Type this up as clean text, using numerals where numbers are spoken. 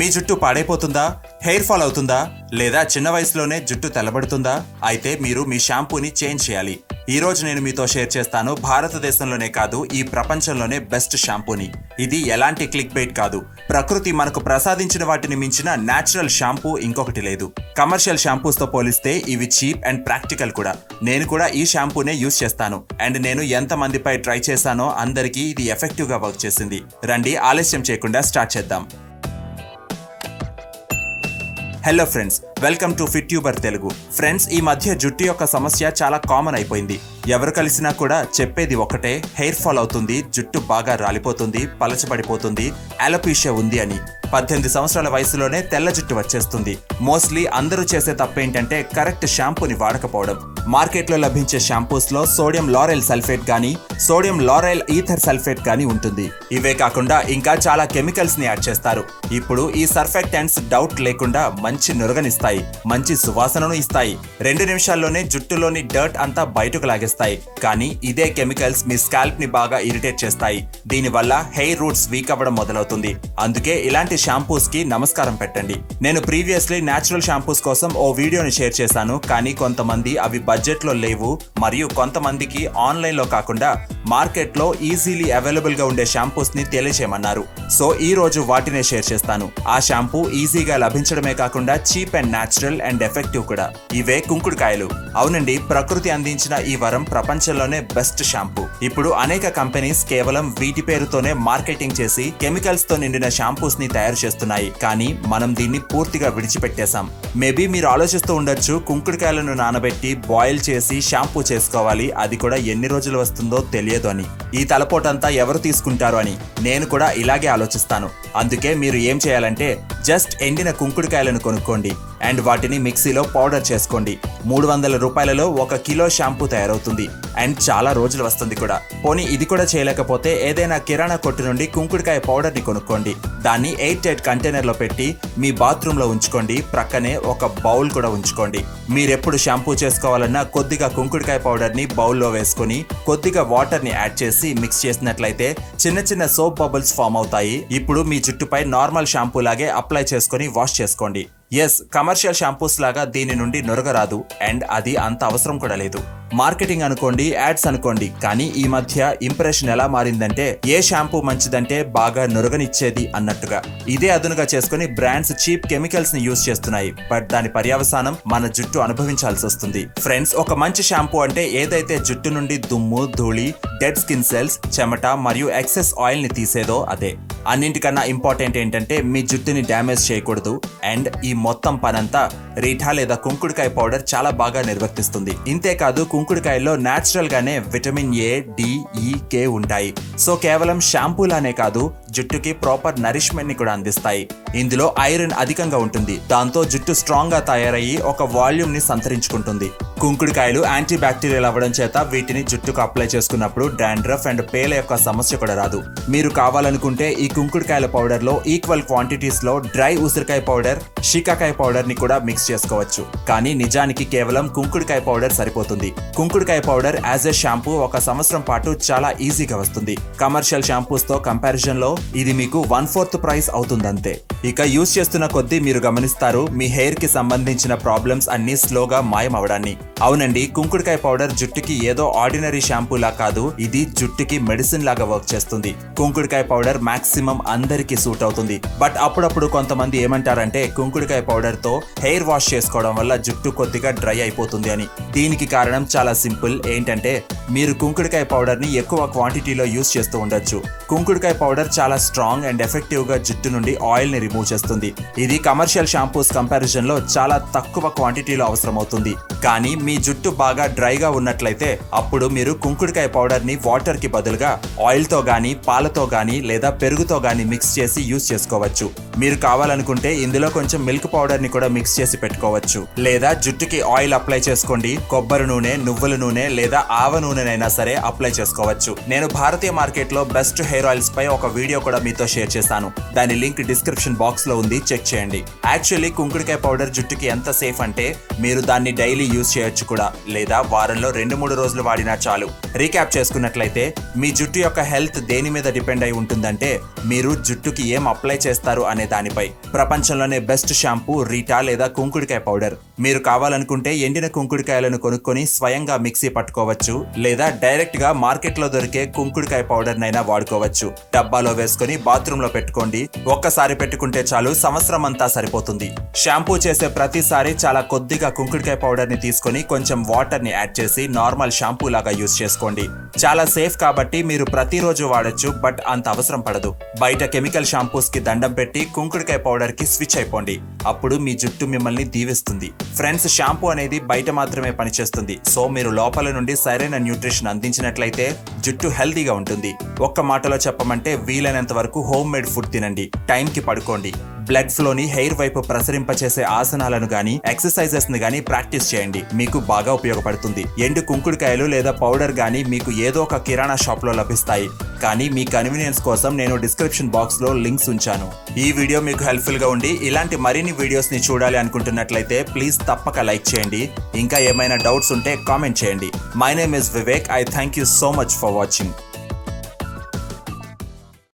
మీ జుట్టు పాడైపోతుందా, hair fall అవుతుందా, లేదా చిన్న వయసులోనే జుట్టు తెల్లబడుతుందా? అయితే మీరు మీ షాంపూని చేంజ్ చేయాలి. ఈ రోజు నేను మీతో షేర్ చేస్తాను భారతదేశంలోనే కాదు ఈ ప్రపంచంలోనే బెస్ట్ షాంపూని. ఇది ఎలాంటి క్లిక్ బైట్ కాదు. ప్రకృతి మనకు ప్రసాదించిన వాటిని మించిన న్యాచురల్ షాంపూ ఇంకొకటి లేదు. కమర్షియల్ షాంపూస్ తో పోలిస్తే ఇవి చీప్ అండ్ ప్రాక్టికల్ కూడా. నేను కూడా ఈ షాంపూనే యూజ్ చేస్తాను అండ్ నేను ఎంత మందిపై ట్రై చేశానో అందరికీ ఇది ఎఫెక్టివ్ గా వర్క్ చేసింది. రండి ఆలస్యం చేయకుండా స్టార్ట్ చేద్దాం. Hello friends, welcome to fit tuber Telugu. Friends, ఈ మధ్య జుట్టు యొక్క సమస్య చాలా కామన్ అయిపోయింది. ఎవరు కలిసినా కూడా చెప్పేది ఒకటే, హెయిర్ ఫాల్ అవుతుంది, జుట్టు బాగా రాలిపోతుంది, పలచబడిపోతుంది, అలోపేషియా ఉంది అని. 18 సంవత్సరాల వయసులోనే తెల్ల జుట్టు వచ్చేస్తుంది. మోస్ట్లీ అందరూ చేసే తప్పేంటంటే కరెక్ట్ షాంపూని వాడకపోవడం. మార్కెట్లో లభించే షాంపూస్ లో సోడియం లారెల్ సల్ఫేట్ గానీ సోడియం లారెల్ ఈథర్ సల్ఫేట్ గానీ ఉంటుంది. ఇవే కాకుండా ఇంకా చాలా కెమికల్స్ ని యాడ్ చేస్తారు. ఇప్పుడు ఈ సర్ఫెక్టెంట్స్ డౌట్ లేకుండా మంచి నురగనిస్తాయి, మంచి సువాసనను ఇస్తాయి, 2 నిమిషాల్లోనే జుట్టులోని డర్ట్ అంతా బయటకు లాగేస్తాయి. కానీ ఇదే కెమికల్స్ మీ స్కాల్ప్ ని బాగా ఇరిటేట్ చేస్తాయి. దీనివల్ల హెయిర్ రూట్స్ వీక్ అవ్వడం మొదలవుతుంది. అందుకే ఇలాంటి షాంపూస్ కి నమస్కారం పెట్టండి. నేను ప్రీవియస్లీ న్యాచురల్ షాంపూస్ కోసం ఓ వీడియోని షేర్ చేశాను. కానీ కొంతమంది అవి బడ్జెట్ లో లేవు, మరియు కొంతమందికి ఆన్లైన్ లో కాకుండా మార్కెట్ లో ఈజీలీ అవైలబుల్ గా ఉండే షాంపూస్ ని తెలియచేయమన్నారు. సో ఈ రోజు వాటినే షేర్ చేస్తాను. ఆ షాంపూ ఈజీగా లభించడమే కాకుండా cheap and natural and effective కూడా. ఇవే కుంకుడుకాయలు. అవునండి, ప్రకృతి అందించిన ఈ వరం ప్రపంచంలోనే బెస్ట్ షాంపూ. ఇప్పుడు అనేక కంపెనీస్ కేవలం వీటి పేరుతోనే మార్కెటింగ్ చేసి కెమికల్స్ తో నిండిన షాంపూస్ ని తయారు చేస్తున్నాయి. కానీ మనం దీన్ని పూర్తిగా విడిచిపెట్టేశాం. మేబీ మీరు ఆలోచిస్తూ ఉండొచ్చు, కుంకుడుకాయలను నానబెట్టి బాయిల్ చేసి షాంపూ చేసుకోవాలి, అది కూడా ఎన్ని రోజులు వస్తుందో తెలియదు అని. ఈ తలపోటంతా ఎవరు తీసుకుంటారు అని నేను కూడా ఇలాగే ఆలోచిస్తాను. అందుకే మీరు ఏం చేయాలంటే జస్ట్ ఎండిన కుంకుడుకాయలను కొనుక్కోండి అండ్ వాటిని మిక్సీలో పౌడర్ చేసుకోండి. 300 రూపాయలలో 1 కిలో షాంపూ తయారవుతుంది అండ్ చాలా రోజులు వస్తుంది కూడా. పోనీ ఇది కూడా చేయలేకపోతే ఏదైనా కిరాణా కొట్టు నుండి కుంకుడుకాయ పౌడర్ ని కొనుక్కోండి. దాన్ని 8 కంటైనర్ లో పెట్టి మీ బాత్రూమ్ లో ఉంచుకోండి. ప్రక్కనే ఒక బౌల్ కూడా ఉంచుకోండి. మీరెప్పుడు షాంపూ చేసుకోవాలన్నా కొద్దిగా కుంకుడుకాయ పౌడర్ ని బౌల్లో వేసుకుని కొద్దిగా వాటర్ ని యాడ్ చేసి మిక్స్ చేసినట్లయితే చిన్న చిన్న సోప్ బబుల్స్ ఫామ్ అవుతాయి. ఇప్పుడు మీ జుట్టుపై నార్మల్ షాంపూ లాగే అప్లై చేసుకుని వాష్ చేసుకోండి. ఎస్, కమర్షియల్ షాంపూస్ లాగా దీని నుండి నురగ రాదు అండ్ అది అంత అవసరం కూడా లేదు. మార్కెటింగ్ అనుకోండి, యాడ్స్ అనుకోండి, కానీ ఈ మధ్య ఇంప్రెషన్ ఎలా మారిందంటే ఏ షాంపూ మంచిదంటే బాగా నురగనిచ్చేది అన్నట్టుగా. ఇదే అదునుగా చేసుకుని బ్రాండ్స్ చీప్ కెమికల్స్ ని యూజ్ చేస్తున్నాయి. బట్ దాని పర్యవసానం మన జుట్టు అనుభవించాల్సి వస్తుంది. ఫ్రెండ్స్, ఒక మంచి షాంపూ అంటే ఏదైతే జుట్టు నుండి దుమ్ము, ధూళి, డెడ్ స్కిన్ సెల్స్, చెమట మరియు ఎక్సెస్ ఆయిల్ ని తీసేదో అదే. అన్నింటికన్నా ఇంపార్టెంట్ ఏంటంటే మీ జుట్టుని డ్యామేజ్ చేయకూడదు అండ్ ఈ మొత్తం పనంతా రీఠా లేదా కుంకుడుకాయ పౌడర్ చాలా బాగా నిర్వర్తిస్తుంది. ఇంతేకాదు కుంకుడుకాయల్లో న్యాచురల్ గానే విటమిన్ ఏ, డి, ఈ, కే ఉంటాయి. సో కేవలం షాంపూలానే కాదు, జుట్టుకి ప్రాపర్ నరిష్మెంట్ ని కూడా అందిస్తాయి. ఇందులో ఐరన్ అధికంగా ఉంటుంది. దాంతో జుట్టు స్ట్రాంగ్ గా తయారయ్యి ఒక వాల్యూమ్ ని సంతరించుకుంటుంది. కుంకుడుకాయలు యాంటీ బ్యాక్టీరియల్ అవ్వడం చేత వీటిని జుట్టుకు అప్లై చేసుకున్నప్పుడు డాండ్రఫ్ అండ్ పేల యొక్క సమస్య కూడా రాదు. మీరు కావాలనుకుంటే ఈ కుంకుడుకాయల పౌడర్ లో ఈక్వల్ క్వాంటిటీస్ లో డ్రై ఉసిరికాయ పౌడర్, షికాకాయ పౌడర్ ని కూడా మిక్స్ చేసుకోవచ్చు. కానీ నిజానికి కేవలం కుంకుడుకాయ పౌడర్ సరిపోతుంది. కుంకుడుకాయ పౌడర్ యాజ్ ఎ షాంపూ 1 సంవత్సరం పాటు చాలా ఈజీగా వస్తుంది. కమర్షియల్ షాంపూస్ తో కంపారిజన్ లో ఇది మీకు 1/4 ప్రైస్ అవుతుందంతే. ఇక యూజ్ చేస్తున్న కొద్దీ మీరు గమనిస్తారు మీ హెయిర్ కి సంబంధించిన ప్రాబ్లమ్స్ అన్ని స్లోగా మాయం అవడాన్ని. అవునండి, కుంకుడుకాయ పౌడర్ జుట్టుకి ఏదో ఆర్డినరీ షాంపూ లా కాదు, ఇది జుట్టుకి మెడిసిన్ లాగా వర్క్ చేస్తుంది. కుంకుడుకాయ పౌడర్ మాక్సిమం అందరికీ సూట్ అవుతుంది. బట్ అప్పుడప్పుడు కొంతమంది ఏమంటారంటే కుంకుడుకాయ పౌడర్ తో హెయిర్ వాష్ చేసుకోవడం వల్ల జుట్టు కొద్దిగా డ్రై అయిపోతుంది అని. దీనికి కారణం చాలా సింపుల్. ఏంటంటే మీరు కుంకుడుకాయ పౌడర్ ని ఎక్కువ క్వాంటిటీలో యూజ్ చేస్తూ ఉండొచ్చు. కుంకుడుకాయ పౌడర్ చాలా స్ట్రాంగ్ అండ్ ఎఫెక్టివ్ గా జుట్టు నుండి ఆయిల్ ని రిమూవ్ చేస్తుంది. ఇది కమర్షియల్ షాంపూస్ కంపారిజన్ లో చాలా తక్కువ క్వాంటిటీలో అవసరం అవుతుంది. కానీ మీ జుట్టు బాగా డ్రైగా ఉన్నట్లయితే అప్పుడు మీరు కుంకుడుకాయ పౌడర్ ని వాటర్ కి బదులుగా ఆయిల్ తో గానీ, పాలతో గానీ లేదా పెరుగుతో గానీ మిక్స్ చేసి యూజ్ చేసుకోవచ్చు. మీరు కావాలనుకుంటే ఇందులో కొంచెం మిల్క్ పౌడర్ ని కూడా మిక్స్ చేసి పెట్టుకోవచ్చు. లేదా జుట్టుకి ఆయిల్ అప్లై చేసుకోండి. కొబ్బరి నూనె, నువ్వుల నూనె లేదా ఆవ నూనెనైనా సరే అప్లై చేసుకోవచ్చు. నేను భారతీయ మార్కెట్ లో బెస్ట్ హెయిర్ ఆయిల్స్ పై ఒక వీడియో కూడా మీతో షేర్ చేశాను. దాని లింక్ డిస్క్రిప్షన్ బాక్స్ లో ఉంది, చెక్ చేయండి. యాక్చువల్లీ కుంకుడుకాయ పౌడర్ జుట్టుకి ఎంత సేఫ్ అంటే మీరు దాన్ని డైలీ యూజ్ చేయొచ్చు కూడా, లేదా వారంలో 2-3 రోజులు వాడినా చాలు. రీక్యాప్ చేసుకున్నట్లయితే మీ జుట్టు యొక్క హెల్త్ దేని మీద డిపెండ్ అయి ఉంటుందంటే మీరు జుట్టుకి ఏం అప్లై చేస్తారు అనే దానిపై. ప్రపంచంలోనే బెస్ట్ షాంపూ రీటా లేదా కుంకుడుకాయ పౌడర్. మీరు కావాలనుకుంటే ఎండిన కుంకుడుకాయలను కొనుక్కొని స్వయంగా మిక్సీ పట్టుకోవచ్చు, లేదా డైరెక్ట్ గా మార్కెట్ లో దొరికే కుంకుడుకాయ పౌడర్ నైనా వాడుకోవచ్చు. డబ్బాలో వేసుకొని బాత్రూమ్ లో పెట్టుకోండి. ఒక్కసారి పెట్టుకుంటే చాలు, సంవత్సరం అంతా సరిపోతుంది. షాంపూ చేసే ప్రతిసారి చాలా కొద్దిగా కుంకుడుకాయ పౌడర్ ని తీసుకొని కొంచెం వాటర్ ని యాడ్ చేసి నార్మల్ షాంపూ లాగా యూజ్ చేసుకోండి. చాలా సేఫ్ కాబట్టి మీరు ప్రతిరోజు వాడొచ్చు, బట్ అంత అవసరం పడదు. బయట కెమికల్ షాంపూస్ కి దండం పెట్టి కుంకుడుకాయ పౌడర్ కి స్విచ్ అయిపోండి. అప్పుడు మీ జుట్టు మిమ్మల్ని దీవిస్తుంది. ఫ్రెండ్స్, షాంపూ అనేది బయట మాత్రమే పనిచేస్తుంది. సో మీరు లోపల నుండి సరైన న్యూట్రిషన్ అందించినట్లయితే జుట్టు హెల్తీగా ఉంటుంది. ఒక్క మాటలో చెప్పమంటే వీలైనంత వరకు హోమ్ మేడ్ ఫుడ్ తినండి, టైంకి పడుకోండి. బ్లడ్ ఫ్లోని హెయిర్ వైపు ప్రసరింపచేసే ఆసనాలను గానీ ఎక్సర్సైజెస్ ని గానీ ప్రాక్టీస్ చేయండి. మీకు బాగా ఉపయోగపడుతుంది. ఎండు కుంకుడుకాయలు లేదా పౌడర్ గానీ మీకు ఏదో ఒక కిరాణా షాప్ లో లభిస్తాయి. కానీ మీ కన్వీనియన్స్ కోసం నేను డిస్క్రిప్షన్ బాక్స్ లో లింక్స్ ఉంచాను. ఈ వీడియో మీకు హెల్ప్ఫుల్ గా ఉండి ఇలాంటి మరిన్ని వీడియోస్ ని చూడాలి అనుకుంటున్నట్లయితే ప్లీజ్ తప్పక లైక్ చేయండి. ఇంకా ఏమైనా డౌట్స్ ఉంటే కామెంట్ చేయండి. My name is Vivek. I thank you so much for watching.